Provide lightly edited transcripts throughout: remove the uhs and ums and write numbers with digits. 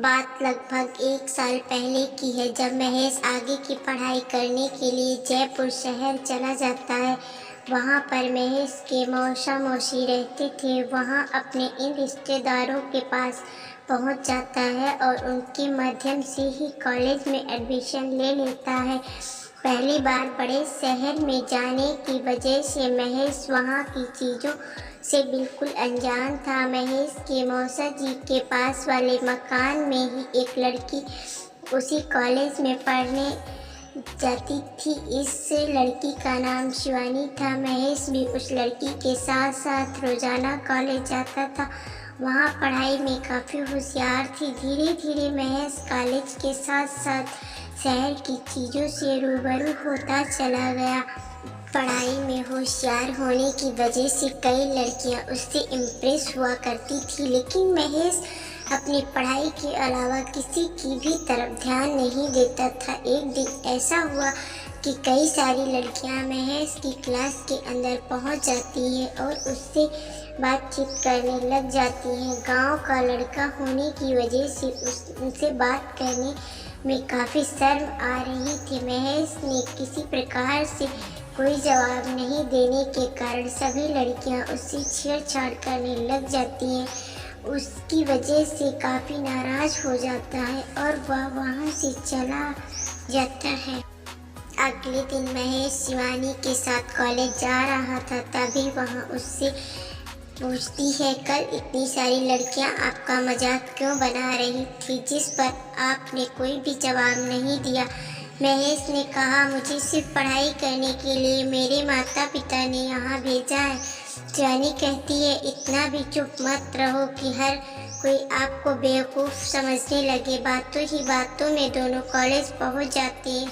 बात लगभग 1 साल पहले की है, जब महेश आगे की पढ़ाई करने के लिए जयपुर शहर चला जाता है। वहाँ पर महेश के मौसा मौसी रहते थे। वहाँ अपने इन रिश्तेदारों के पास पहुँच जाता है और उनके माध्यम से ही कॉलेज में एडमिशन ले लेता है। पहली बार बड़े शहर में जाने की वजह से महेश वहाँ की चीज़ों से बिल्कुल अनजान था। महेश के मौसा जी के पास वाले मकान में ही एक लड़की उसी कॉलेज में पढ़ने जाती थी। इस लड़की का नाम शिवानी था। महेश भी उस लड़की के साथ साथ रोज़ाना कॉलेज जाता था। वहाँ पढ़ाई में काफ़ी होशियार थी। धीरे धीरे महेश कॉलेज के साथ साथ शहर की चीज़ों से रूबरू होता चला गया। पढ़ाई में होशियार होने की वजह से कई लड़कियां उससे इम्प्रेस हुआ करती थी, लेकिन महेश अपनी पढ़ाई के अलावा किसी की भी तरफ ध्यान नहीं देता था। एक दिन ऐसा हुआ कि कई सारी लड़कियां महेश की क्लास के अंदर पहुंच जाती हैं और उससे बातचीत करने लग जाती हैं। गांव का लड़का होने की वजह से उनसे बात करने में काफ़ी शर्म आ रही थी। महेश ने किसी प्रकार से कोई जवाब नहीं देने के कारण सभी लड़कियां उससे छेड़छाड़ करने लग जाती हैं। उसकी वजह से काफ़ी नाराज़ हो जाता है और वह वहाँ से चला जाता है। अगले दिन महेश शिवानी के साथ कॉलेज जा रहा था, तभी वहाँ उससे पूछती है, कल इतनी सारी लड़कियां आपका मजाक क्यों बना रही थी, जिस पर आपने कोई भी जवाब नहीं दिया। महेश ने कहा, मुझे सिर्फ पढ़ाई करने के लिए मेरे माता पिता ने यहाँ भेजा है। शिवानी कहती है, इतना भी चुप मत रहो कि हर कोई आपको बेवकूफ़ समझने लगे। बातों ही बातों में दोनों कॉलेज पहुँच जाते हैं।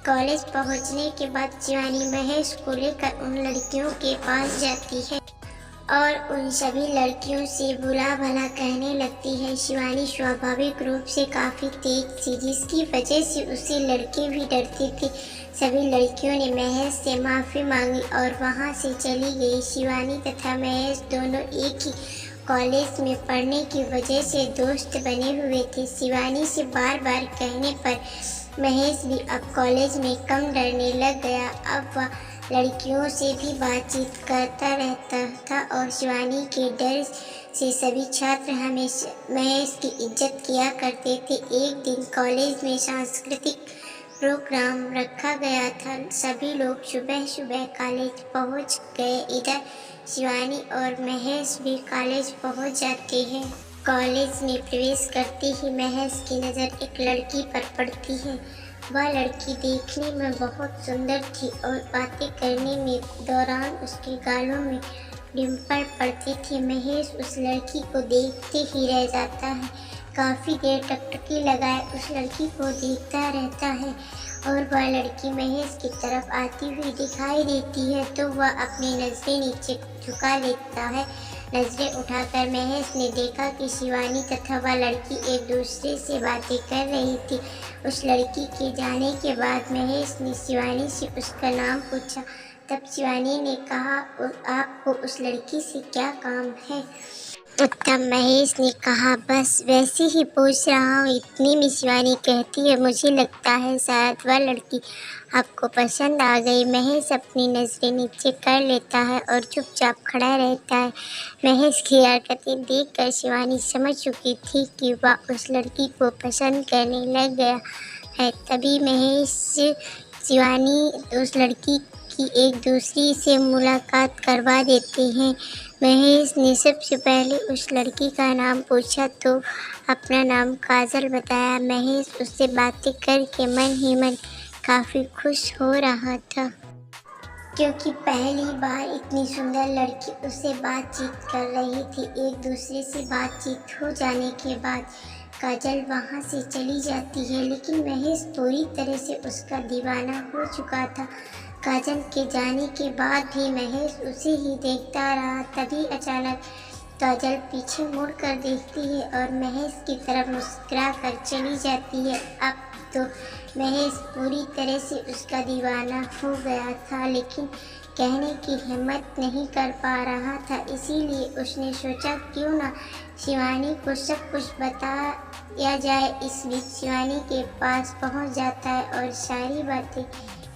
कॉलेज पहुँचने के बाद शिवानी महेश को लेकर उन लड़कियों के पास जाती है और उन सभी लड़कियों से बुरा भला कहने लगती है। शिवानी स्वाभाविक रूप से काफ़ी तेज थी, जिसकी वजह से उससे लड़के भी डरते थे। सभी लड़कियों ने महेश से माफ़ी मांगी और वहाँ से चली गई। शिवानी तथा महेश दोनों एक ही कॉलेज में पढ़ने की वजह से दोस्त बने हुए थे। शिवानी से बार बार कहने पर महेश भी अब कॉलेज में कम डरने लग गया। अब वह लड़कियों से भी बातचीत करता रहता था और शिवानी के डर से सभी छात्र हमेशा महेश की इज्जत किया करते थे। एक दिन कॉलेज में सांस्कृतिक प्रोग्राम रखा गया था। सभी लोग सुबह सुबह कॉलेज पहुंच गए। इधर शिवानी और महेश भी कॉलेज पहुंच जाते हैं। कॉलेज में प्रवेश करते ही महेश की नज़र एक लड़की पर पड़ती है। वह लड़की देखने में बहुत सुंदर थी और बातें करने में दौरान उसके गालों में डिम्पल पड़ते थे। महेश उस लड़की को देखते ही रह जाता है। काफ़ी देर टकटकी लगाए उस लड़की को देखता रहता है और वह लड़की महेश की तरफ आती हुई दिखाई देती है तो वह अपनी नज़रें नीचे झुका लेता है। नज़रें उठाकर महेश ने देखा कि शिवानी तथा वह लड़की एक दूसरे से बातें कर रही थी। उस लड़की के जाने के बाद महेश ने शिवानी से उसका नाम पूछा। तब शिवानी ने कहा, आपको उस लड़की से क्या काम है? तब महेश ने कहा, बस वैसे ही पूछ रहा हूँ। इतनी में शिवानी कहती है, मुझे लगता है शायद वह लड़की आपको पसंद आ गई। महेश अपनी नज़रें नीचे कर लेता है और चुपचाप खड़ा रहता है। महेश की हरकतें देखकर शिवानी समझ चुकी थी कि वह उस लड़की को पसंद करने लग गया है। तभी महेश शिवानी उस लड़की की एक दूसरी से मुलाकात करवा देते हैं। महेश ने सबसे पहले उस लड़की का नाम पूछा तो अपना नाम काजल बताया। महेश उससे बातें करके मन ही मन काफ़ी खुश हो रहा था, क्योंकि पहली बार इतनी सुंदर लड़की उससे बातचीत कर रही थी। एक दूसरे से बातचीत हो जाने के बाद काजल वहाँ से चली जाती है, लेकिन महेश पूरी तरह से उसका दीवाना हो चुका था। काजल के जाने के बाद भी महेश उसे ही देखता रहा। तभी अचानक काजल पीछे मुड़कर देखती है और महेश की तरफ मुस्कुरा कर चली जाती है। अब तो महेश पूरी तरह से उसका दीवाना हो गया था, लेकिन कहने की हिम्मत नहीं कर पा रहा था, इसीलिए उसने सोचा क्यों ना शिवानी को सब कुछ बताया जाए। इस बीच शिवानी के पास पहुंच जाता है और सारी बातें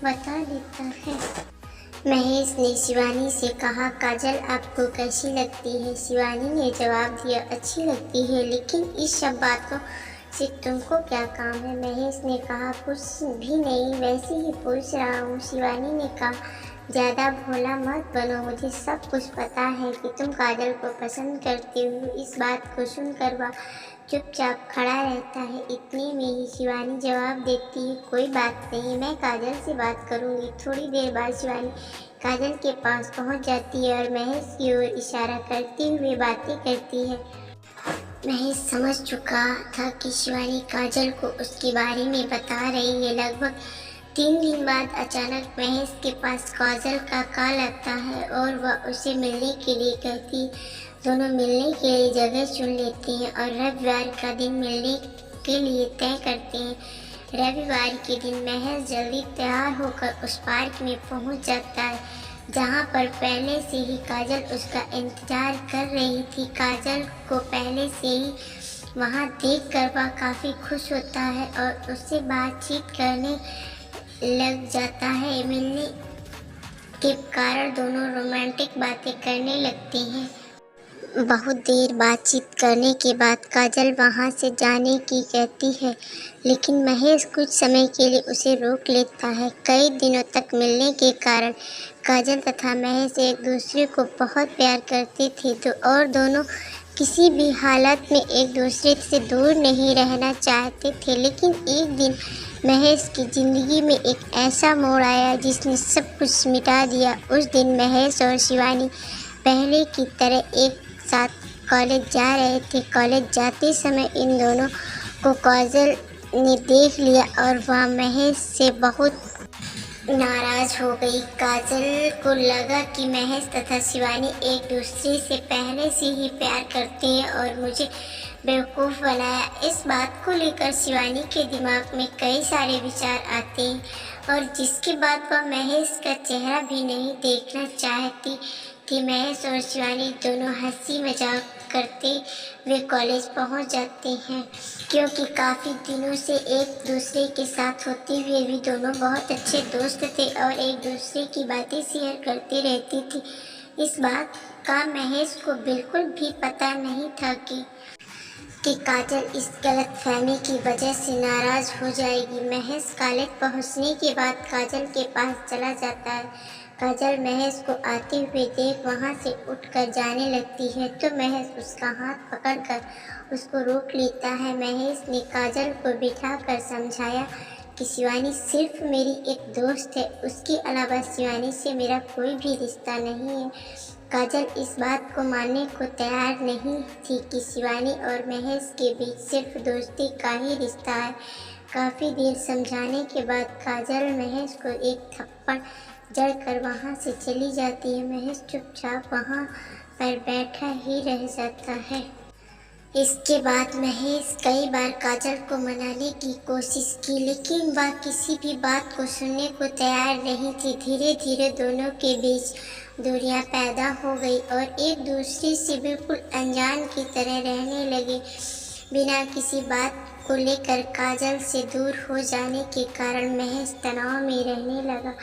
बता देता है। महेश ने शिवानी से कहा, काजल आपको कैसी लगती है? शिवानी ने जवाब दिया, अच्छी लगती है, लेकिन इस सब बातों से तुमको क्या काम है? महेश ने कहा, कुछ भी नहीं, वैसे ही पूछ रहा हूँ। शिवानी ने कहा, ज़्यादा भोला मत बनो, मुझे सब कुछ पता है कि तुम काजल को पसंद करते हो। इस बात को सुनकर वह चुपचाप खड़ा रहता है। इतने में ही शिवानी जवाब देती है, कोई बात नहीं, मैं काजल से बात करूँगी। थोड़ी देर बाद शिवानी काजल के पास पहुँच जाती है और महेश की ओर इशारा करते हुए बातें करती है। महेश समझ चुका था कि शिवानी काजल को उसके बारे में बता रही है। लगभग 3 दिन बाद अचानक महेश के पास काजल का कॉल आता है और वह उसे मिलने के लिए कहती है। दोनों मिलने के लिए जगह चुन लेते हैं और रविवार का दिन मिलने के लिए तय करते हैं। रविवार के दिन महेश जल्दी तैयार होकर उस पार्क में पहुंच जाता है जहां पर पहले से ही काजल उसका इंतजार कर रही थी। काजल को पहले से ही वहां देखकर वह काफ़ी खुश होता है और उससे बातचीत करने लग जाता है। मिलने के कारण दोनों रोमांटिक बातें करने लगते हैं। बहुत देर बातचीत करने के बाद काजल वहां से जाने की कहती है, लेकिन महेश कुछ समय के लिए उसे रोक लेता है। कई दिनों तक मिलने के कारण काजल तथा महेश एक दूसरे को बहुत प्यार करते थे और दोनों किसी भी हालत में एक दूसरे से दूर नहीं रहना चाहते थे। लेकिन एक दिन महेश की ज़िंदगी में एक ऐसा मोड़ आया जिसने सब कुछ मिटा दिया। उस दिन महेश और शिवानी पहले की तरह एक साथ कॉलेज जा रहे थे। कॉलेज जाते समय इन दोनों को काजल ने देख लिया और वह महेश से बहुत नाराज हो गई। काजल को लगा कि महेश तथा शिवानी एक दूसरे से पहले से ही प्यार करते हैं और मुझे बेवकूफ़ बनाया। इस बात को लेकर शिवानी के दिमाग में कई सारे विचार आते हैं और जिसके बाद वह महेश का चेहरा भी नहीं देखना चाहती कि महेश और शिवानी दोनों हंसी मजाक करते हुए कॉलेज पहुंच जाते हैं। क्योंकि काफ़ी दिनों से एक दूसरे के साथ होते हुए भी दोनों बहुत अच्छे दोस्त थे और एक दूसरे की बातें शेयर करते रहती थी। इस बात का महेश को बिल्कुल भी पता नहीं था कि काजल इस गलतफहमी की वजह से नाराज़ हो जाएगी। महेश कॉलेज पहुंचने के बाद काजल के पास चला जाता है। काजल महेश को आते हुए देख वहां से उठकर जाने लगती है तो महेश उसका हाथ पकड़कर उसको रोक लेता है। महेश ने काजल को बिठाकर समझाया कि शिवानी सिर्फ मेरी एक दोस्त है, उसके अलावा शिवानी से मेरा कोई भी रिश्ता नहीं है। काजल इस बात को मानने को तैयार नहीं थी कि शिवानी और महेश के बीच सिर्फ दोस्ती का ही रिश्ता है। काफ़ी देर समझाने के बाद काजल महेश को एक थप्पड़ जड़कर वहां से चली जाती है। महेश चुपचाप वहां पर बैठा ही रह जाता है। इसके बाद महेश कई बार काजल को मनाने की कोशिश की, लेकिन वह किसी भी बात को सुनने को तैयार नहीं थी। धीरे धीरे दोनों के बीच दूरियां पैदा हो गई और एक दूसरे से बिल्कुल अनजान की तरह रहने लगे। बिना किसी बात को लेकर काजल से दूर हो जाने के कारण महेश तनाव में रहने लगा।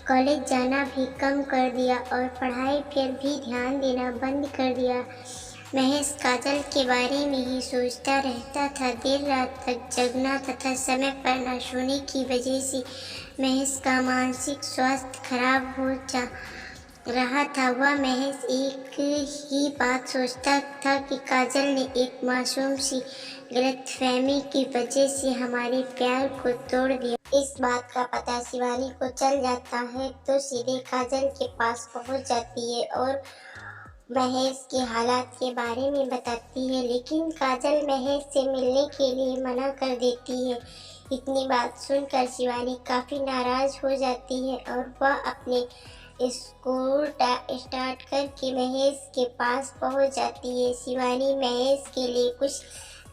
कॉलेज जाना भी कम कर दिया और पढ़ाई पर भी ध्यान देना बंद कर दिया। महेश काजल के बारे में ही सोचता रहता था। देर रात तक जगना तथा समय पर न सोने की वजह से महेश का मानसिक स्वास्थ्य खराब हो जा रहा था। वह महेश एक ही बात सोचता था कि काजल ने एक मासूम सी गलतफहमी की वजह से हमारे प्यार को तोड़ दिया। इस बात का पता शिवानी को चल जाता है तो सीधे काजल के पास पहुंच जाती है और महेश के हालात के बारे में बताती है, लेकिन काजल महेश से मिलने के लिए मना कर देती है। इतनी बात सुनकर शिवानी काफ़ी नाराज़ हो जाती है और वह अपने स्कूल स्टार्ट करके महेश के पास पहुंच जाती है। शिवानी महेश के लिए कुछ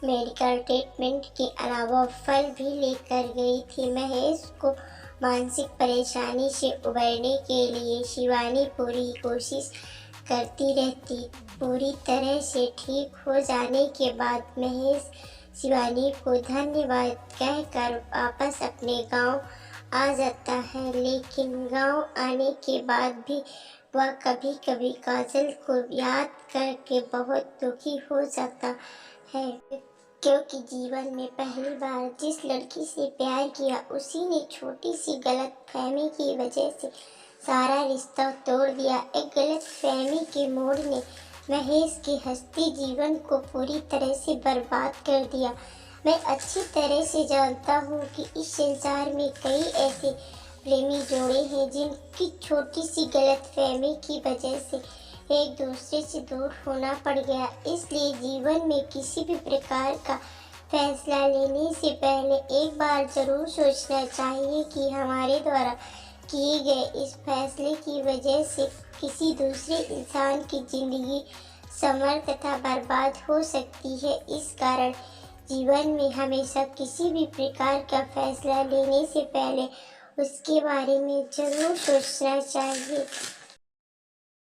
मेडिकल ट्रीटमेंट के अलावा फल भी लेकर गई थी। महेश को मानसिक परेशानी से उबरने के लिए शिवानी पूरी कोशिश करती रहती। पूरी तरह से ठीक हो जाने के बाद महेश शिवानी को धन्यवाद कहकर वापस अपने गांव आ जाता है, लेकिन गांव आने के बाद भी वह कभी कभी काजल को याद करके बहुत दुखी हो जाता है, क्योंकि जीवन में पहली बार जिस लड़की से प्यार किया उसी ने छोटी सी गलतफहमी की वजह से सारा रिश्ता तोड़ दिया। एक गलतफहमी के मोड़ ने महेश के हंसते जीवन को पूरी तरह से बर्बाद कर दिया। मैं अच्छी तरह से जानता हूँ कि इस संसार में कई ऐसे प्रेमी जोड़े हैं जिनकी छोटी सी गलतफहमी की वजह से एक दूसरे से दूर होना पड़ गया। इसलिए जीवन में किसी भी प्रकार का फैसला लेने से पहले एक बार जरूर सोचना चाहिए कि हमारे द्वारा किए गए इस फैसले की वजह से किसी दूसरे इंसान की जिंदगी संवर तथा बर्बाद हो सकती है। इस कारण जीवन में हमेशा किसी भी प्रकार का फैसला लेने से पहले उसके बारे में जरूर सोचना चाहिए।